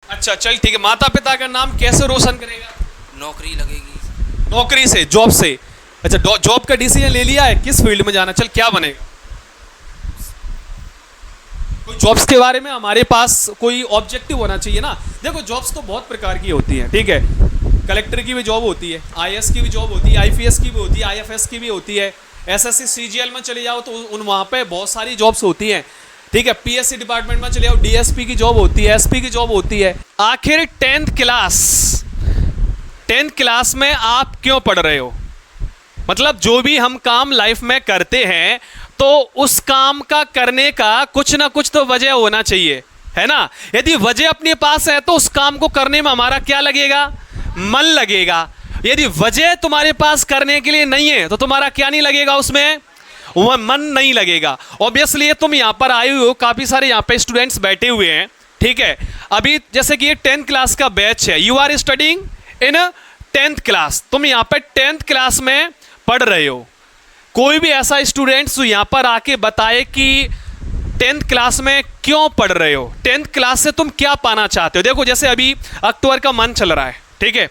अच्छा चल ठीक है, माता पिता का नाम कैसे रोशन करेगा? नौकरी लगेगी। नौकरी से, जॉब से। अच्छा जॉब का डिसीजन ले लिया है, किस फील्ड में जाना, चल क्या बनेगा? कोई जॉब्स के बारे में हमारे पास कोई ऑब्जेक्टिव होना चाहिए ना। देखो जॉब्स तो बहुत प्रकार की होती हैं, ठीक है। कलेक्टर की भी जॉब होती है, आईएएस की भी जॉब होती है, आईपीएस की भी होती है, आईएफएस की भी होती है। एसएससी सीजीएल में चले जाओ तो उन वहाँ पे बहुत सारी जॉब्स होती हैं, ठीक है। पीएससी डिपार्टमेंट में चले जाओ, डीएसपी की जॉब होती है, एसपी की जॉब होती है। आखिर 10th क्लास में आप क्यों पढ़ रहे हो? मतलब जो भी हम काम लाइफ में करते हैं तो उस काम का करने का कुछ ना कुछ तो वजह होना चाहिए, है ना। यदि वजह अपने पास है तो उस काम को करने में हमारा क्या लगेगा? मन लगेगा। यदि वजह तुम्हारे पास करने के लिए नहीं है तो तुम्हारा क्या नहीं लगेगा? उसमें वह मन नहीं लगेगा। ऑब्वियसली तुम यहाँ पर आए हुए हो, काफ़ी सारे यहाँ पे स्टूडेंट्स बैठे हुए हैं, ठीक है। अभी जैसे कि ये 10th क्लास का बैच है, you are studying in 10th class, तुम यहाँ पे 10th क्लास में पढ़ रहे हो। कोई भी ऐसा स्टूडेंट्स जो यहाँ पर आके बताए कि 10th क्लास में क्यों पढ़ रहे हो, 10th क्लास से तुम क्या पाना चाहते हो। देखो जैसे अभी अक्टूबर का मंथ चल रहा है, ठीक है।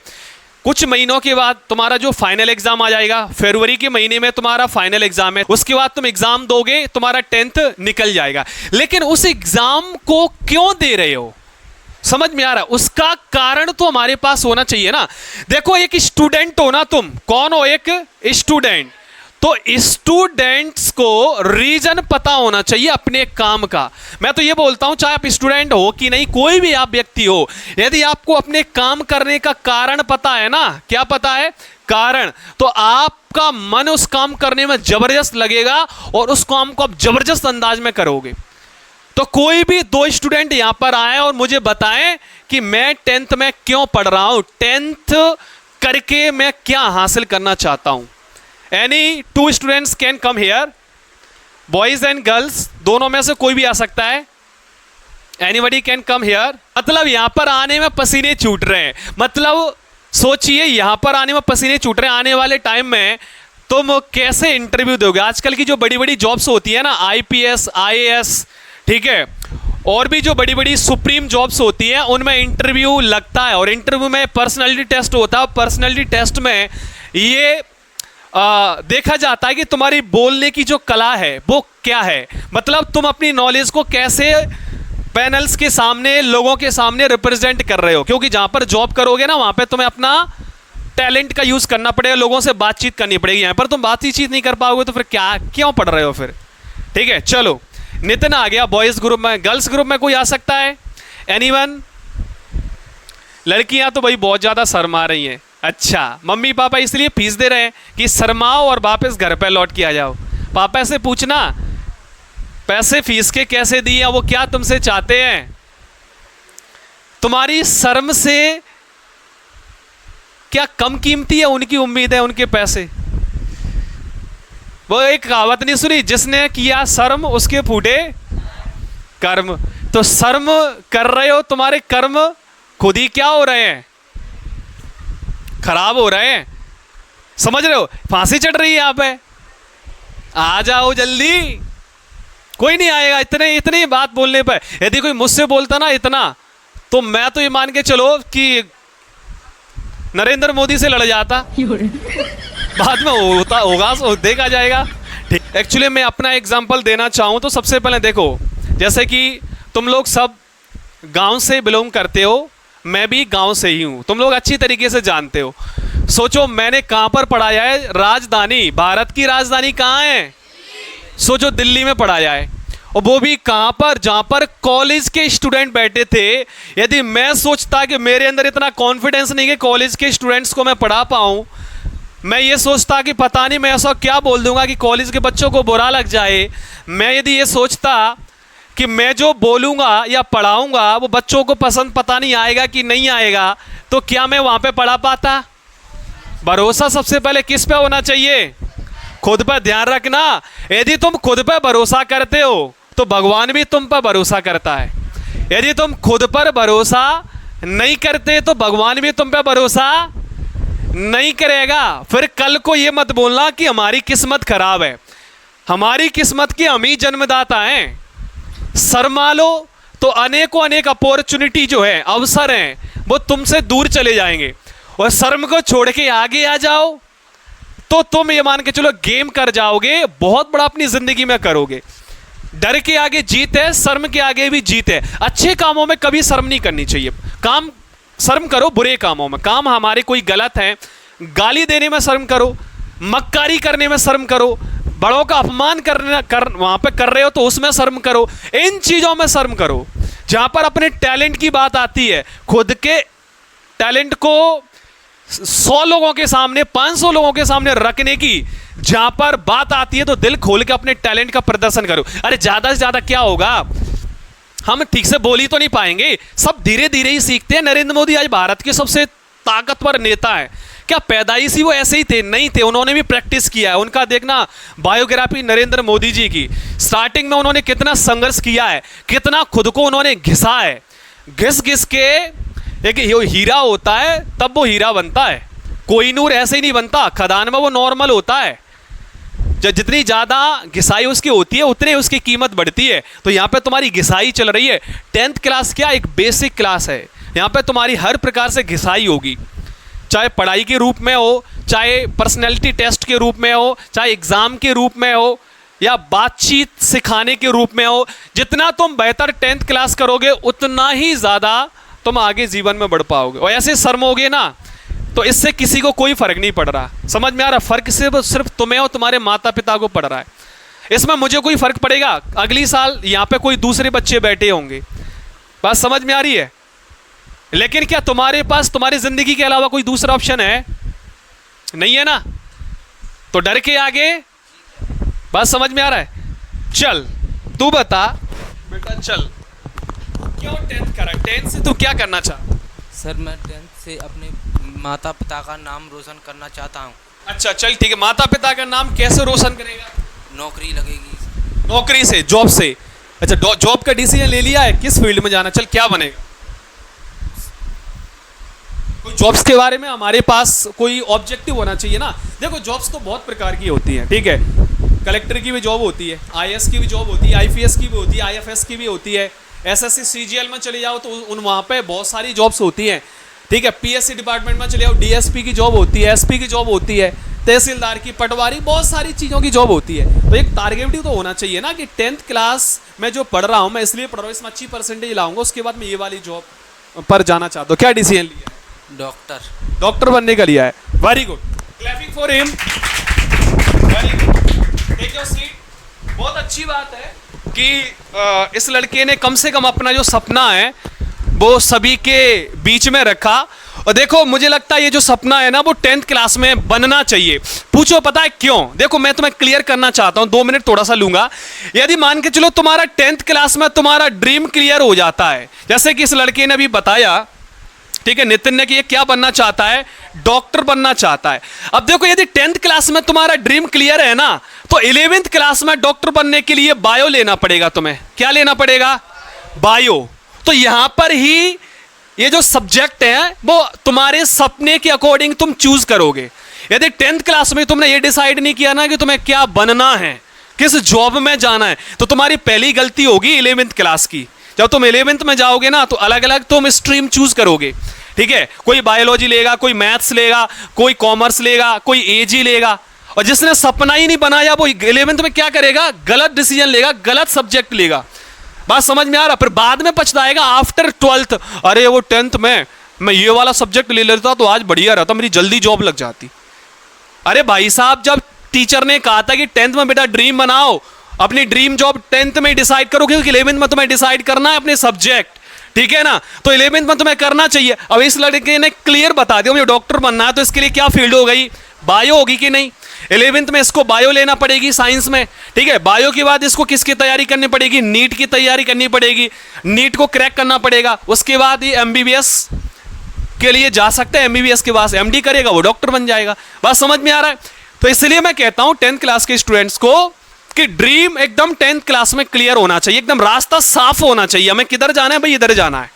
कुछ महीनों के बाद तुम्हारा जो फाइनल एग्जाम आ जाएगा, फरवरी के महीने में तुम्हारा फाइनल एग्जाम है, उसके बाद तुम एग्जाम दोगे, तुम्हारा 10th निकल जाएगा। लेकिन उस एग्जाम को क्यों दे रहे हो, समझ में आ रहा है? उसका कारण तो हमारे पास होना चाहिए ना। देखो एक स्टूडेंट हो ना, तुम कौन हो? एक स्टूडेंट। तो स्टूडेंट्स को रीजन पता होना चाहिए अपने काम का। मैं तो ये बोलता हूं चाहे आप स्टूडेंट हो कि नहीं, कोई भी आप व्यक्ति हो, यदि आपको अपने काम करने का कारण पता है ना, क्या पता है? कारण, तो आपका मन उस काम करने में जबरदस्त लगेगा और उस काम को आप जबरदस्त अंदाज में करोगे। तो कोई भी 2 स्टूडेंट यहां पर आए और मुझे बताएं कि मैं 10th में क्यों पढ़ रहा हूं, 10th करके मैं क्या हासिल करना चाहता हूं। Any 2 students can come here, boys and girls, दोनों में से कोई भी आ सकता है। Anybody can come here. मतलब यहां पर आने में पसीने छूट रहे हैं, मतलब सोचिए यहां पर आने में पसीने छूट रहे हैं। आने वाले टाइम में तुम कैसे इंटरव्यू दोगे? आजकल की जो बड़ी बड़ी जॉब्स होती है ना, आईपीएस, आईएएस, ठीक है, और भी जो बड़ी बड़ी सुप्रीम जॉब्स होती हैं उनमें इंटरव्यू लगता है और इंटरव्यू में पर्सनालिटी टेस्ट होता है। पर्सनालिटी टेस्ट में ये देखा जाता है कि तुम्हारी बोलने की जो कला है वो क्या है, मतलब तुम अपनी नॉलेज को कैसे पैनल्स के सामने, लोगों के सामने रिप्रेजेंट कर रहे हो। क्योंकि जहां पर जॉब करोगे ना वहां पे तुम्हें अपना टैलेंट का यूज करना पड़ेगा, लोगों से बातचीत करनी पड़ेगी। यहाँ पर तुम बातचीत नहीं कर पाओगे तो फिर क्या, क्यों पढ़ रहे हो फिर? ठीक है, चलो नितिन आ गया बॉयज ग्रुप में। गर्ल्स ग्रुप में कोई आ सकता है? एनीवन? लड़कियां तो भाई बहुत ज्यादा शर्मा रही हैं। अच्छा, मम्मी पापा इसलिए फीस दे रहे हैं कि शर्माओ और वापस घर पे लौट के आ जाओ। पापा से पूछना पैसे फीस के कैसे दिए, वो क्या तुमसे चाहते हैं? तुम्हारी शर्म से क्या कम कीमती है उनकी उम्मीद है, उनके पैसे? वो एक कहावत नहीं सुनी, जिसने किया शर्म उसके फूटे कर्म। तो शर्म कर रहे हो, तुम्हारे कर्म खुद ही क्या हो रहे हैं? खराब हो रहे हैं, समझ रहे हो? फांसी चढ़ रही है यहाँ पे, आ जाओ जल्दी। कोई नहीं आएगा इतनी बात बोलने पर। यदि कोई मुझसे बोलता ना इतना, तो मैं तो ये मान के चलो कि नरेंद्र मोदी से लड़ जाता। बाद में होगा देखा जाएगा। ठीक, एक्चुअली मैं अपना एग्जांपल देना चाहूँ तो सबसे पहले देखो, जैसे कि तुम लोग सब गांव से बिलोंग करते हो, मैं भी गांव से ही हूँ, तुम लोग अच्छी तरीके से जानते हो। सोचो मैंने कहाँ पर पढ़ाया है? राजधानी, भारत की राजधानी कहाँ है? सोचो दिल्ली में पढ़ाया है, और वो भी कहाँ पर? जहाँ पर कॉलेज के स्टूडेंट बैठे थे। यदि मैं सोचता कि मेरे अंदर इतना कॉन्फिडेंस नहीं कि कॉलेज के स्टूडेंट्स को मैं पढ़ा पाऊँ, मैं ये सोचता कि पता नहीं मैं ऐसा क्या बोल दूंगा कि कॉलेज के बच्चों को बुरा लग जाए, मैं यदि ये सोचता कि मैं जो बोलूँगा या पढ़ाऊँगा वो बच्चों को पसंद पता नहीं आएगा कि नहीं आएगा, तो क्या मैं वहाँ पे पढ़ा पाता? भरोसा सबसे पहले किस पे होना चाहिए? खुद पर ध्यान रखना। यदि तुम खुद पर भरोसा करते हो तो भगवान भी तुम पर भरोसा करता है। यदि तुम खुद पर भरोसा नहीं करते तो भगवान भी तुम पर भरोसा नहीं करेगा। फिर कल को ये मत बोलना कि हमारी किस्मत खराब है। हमारी किस्मत के हम ही जन्मदाता हैं। शर्मा लो तो अनेकों अनेक अपॉर्चुनिटी जो है, अवसर हैं, वो तुमसे दूर चले जाएंगे। और शर्म को छोड़ के आगे आ जाओ तो तुम ये मान के चलो गेम कर जाओगे, बहुत बड़ा अपनी जिंदगी में करोगे। डर के आगे जीत है, शर्म के आगे भी जीत है। अच्छे कामों में कभी शर्म नहीं करनी चाहिए। काम शर्म करो बुरे कामों में, काम हमारे कोई गलत है, गाली देने में शर्म करो, मक्कारी करने में शर्म करो, बड़ों का अपमान वहां पे कर रहे हो तो उसमें शर्म करो, इन चीजों में शर्म करो। जहां पर अपने टैलेंट की बात आती है, खुद के टैलेंट को 100 लोगों के सामने, 500 लोगों के सामने रखने की जहां पर बात आती है, तो दिल खोल के अपने टैलेंट का प्रदर्शन करो। अरे ज्यादा से ज्यादा क्या होगा, हम ठीक से बोल ही तो नहीं पाएंगे, सब धीरे धीरे ही सीखते हैं। नरेंद्र मोदी आज भारत के सबसे ताकतवर नेता है। क्या पैदाइशी वो ऐसे ही थे? नहीं थे, उन्होंने भी प्रैक्टिस किया है। उनका देखना बायोग्राफी नरेंद्र मोदी जी की, स्टार्टिंग में उन्होंने कितना संघर्ष किया है, कितना खुद को उन्होंने घिसा है। घिस घिस के एक हीरा होता है तब वो हीरा बनता है, कोहिनूर ऐसे ही नहीं बनता, खदान में वो नॉर्मल होता है। जितनी ज़्यादा घिसाई उसकी होती है उतनी उसकी कीमत बढ़ती है। तो यहाँ पे तुम्हारी घिसाई चल रही है। 10th क्लास क्या एक बेसिक क्लास है, यहाँ पे तुम्हारी हर प्रकार से घिसाई होगी, चाहे पढ़ाई के रूप में हो, चाहे पर्सनैलिटी टेस्ट के रूप में हो, चाहे एग्ज़ाम के रूप में हो, या बातचीत सिखाने के रूप में हो। जितना तुम बेहतर 10th क्लास करोगे उतना ही ज़्यादा तुम आगे जीवन में बढ़ पाओगे। और ऐसे शर्मोगे ना तो इससे किसी को कोई फर्क नहीं पड़ रहा। समझ में आ रहा? फर्क सिर्फ तुम्हें और तुम्हारे माता पिता को पड़ रहा है। इसमें मुझे कोई फर्क पड़ेगा, अगली साल यहाँ पे कोई दूसरे बच्चे बैठे होंगे। बात समझ में आ रही है? लेकिन क्या तुम्हारे पास तुम्हारी जिंदगी के अलावा कोई दूसरा ऑप्शन है? नहीं है ना, तो डर के आगे। बात समझ में आ रहा है? चल तू बता बेटा, चल क्यों 10th करा? 10th से तू क्या करना चाहता? सर मैं 10th से अपने माता पिता का नाम रोशन करना चाहता हूँ। अच्छा चल ठीक है, माता पिता का नाम कैसे रोशन करेगा? नौकरी लगेगी। नौकरी से, जॉब से। अच्छा जॉब का डिसीजन ले लिया है, किस फील्ड में जाना? चल क्या बनेगा? कोई जॉब्स के बारे में हमारे पास कोई ऑब्जेक्टिव होना चाहिए ना। देखो जॉब्स तो बहुत प्रकार की होती हैं, ठीक है। कलेक्टर की भी जॉब होती है, आईएएस की भी जॉब होती है, आईपीएस की भी होती है, आईएफएस की भी होती है, एसएससी सीजीएल में चले जाओ तो उन वहाँ पे बहुत सारी जॉब्स होती हैं, ठीक है। पीएससी डिपार्टमेंट में चले जाओ, डीएसपी की जॉब होती है, एसपी की जॉब होती है, तहसीलदार की, पटवारी, बहुत सारी चीज़ों की जॉब होती है। तो एक टारगेट तो होना चाहिए ना कि 10th क्लास में जो पढ़ रहा हूँ मैं इसलिए पढ़ रहा हूँ, इसमें अच्छी परसेंटेज लाऊंगा, उसके बाद मैं ये वाली जॉब पर जाना चाहता हूँ। क्या डिसीजन लिया? डॉक्टर बनने का लिया है। Very good, clapping for him. Very good, take your seat. बहुत अच्छी बात है कि इस लड़के ने कम से कम अपना जो सपना है वो सभी के बीच में रखा। और देखो मुझे लगता है ये जो सपना है ना वो 10th क्लास में बनना चाहिए। पूछो पता है क्यों? देखो मैं तुम्हें क्लियर करना चाहता हूं, 2 मिनट थोड़ा सा लूंगा। यदि मान के चलो तुम्हारा 10th क्लास में तुम्हारा ड्रीम क्लियर हो जाता है, जैसे कि इस लड़के ने अभी बताया, ठीक है, नितिन ने, कि ये क्या बनना चाहता है? डॉक्टर बनना चाहता है। अब देखो यदि 10th क्लास में तुम्हारा ड्रीम क्लियर है ना, तो 11th क्लास में डॉक्टर बनने के लिए बायो लेना पड़ेगा तुम्हें। क्या लेना पड़ेगा? बायो। तो यहां पर ही ये जो सब्जेक्ट है वो तुम्हारे सपने के अकॉर्डिंग तुम चूज करोगे। यदि 10th क्लास में तुमने ये डिसाइड नहीं किया ना कि तुम्हें क्या बनना है, किस जॉब में जाना है, तो तुम्हारी पहली गलती होगी 11th क्लास की। जब तुम 11th में जाओगे ना तो अलग अलग तुम स्ट्रीम चूज करोगे, ठीक है। कोई बायोलॉजी लेगा, कोई मैथ्स लेगा, कोई कॉमर्स लेगा, कोई एजी लेगा। और जिसने सपना ही नहीं बनाया वो 11th में क्या करेगा? गलत डिसीजन लेगा, गलत सब्जेक्ट लेगा। बात समझ में आ रहा? फिर बाद में पछताएगा आफ्टर 12th, अरे वो 10th में मैं ये वाला सब्जेक्ट ले लेता तो आज बढ़िया रहता, मेरी जल्दी जॉब लग जाती। अरे भाई साहब, जब टीचर ने कहा था कि 10th में बेटा ड्रीम बनाओ, अपनी ड्रीम जॉब 10th में डिसाइड करो, क्योंकि 11th में तुम्हें डिसाइड करना है अपने सब्जेक्ट, ठीक है ना। तो 11th में तुम्हें करना चाहिए। अब इस लड़के ने क्लियर बता दिया मुझे डॉक्टर बनना है, तो इसके लिए क्या फील्ड हो गई? बायो होगी कि नहीं? 11th में इसको बायो लेना पड़ेगी साइंस में, ठीक है। बायो के बाद इसको किसकी तैयारी करनी पड़ेगी? नीट की तैयारी करनी पड़ेगी, नीट को क्रैक करना पड़ेगा। उसके बाद ये एमबीबीएस के लिए जा सकता है, एमबीबीएस के बाद एमडी करेगा, वो डॉक्टर बन जाएगा। बात समझ में आ रहा है? तो इसलिए मैं कहता हूं 10th क्लास के स्टूडेंट्स को कि ड्रीम एकदम 10th क्लास में क्लियर होना चाहिए, एकदम रास्ता साफ होना चाहिए। हमें किधर जाना है भाई? इधर जाना है।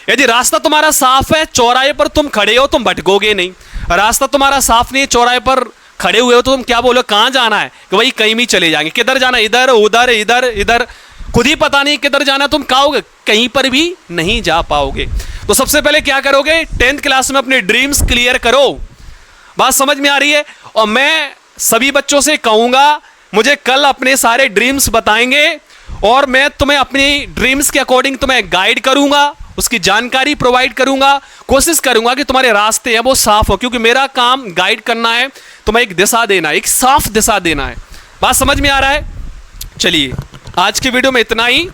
यदि रास्ता तुम्हारा साफ है, चौराहे पर तुम खड़े हो, तुम भटकोगे नहीं। रास्ता तुम्हारा साफ नहीं है, चौराहे पर खड़े हुए हो, तो तुम क्या बोलो कहां जाना है? कि भाई कहीं भी चले जाएंगे। किधर जाना? इधर उधर इधर इधर। खुद ही पता नहीं किधर जाना, तुम कहीं पर भी नहीं जा पाओगे। तो सबसे पहले क्या करोगे, 10th क्लास में अपने ड्रीम्स क्लियर करो। बात समझ में आ रही है? और मैं सभी बच्चों से कहूंगा मुझे कल अपने सारे ड्रीम्स बताएंगे और मैं तुम्हें अपनी ड्रीम्स के अकॉर्डिंग तुम्हें गाइड करूंगा, उसकी जानकारी प्रोवाइड करूंगा, कोशिश करूंगा कि तुम्हारे रास्ते हैं वो साफ हो, क्योंकि मेरा काम गाइड करना है, तुम्हें एक दिशा देना है, एक साफ दिशा देना है। बात समझ में आ रहा है? चलिए आज की वीडियो में इतना ही।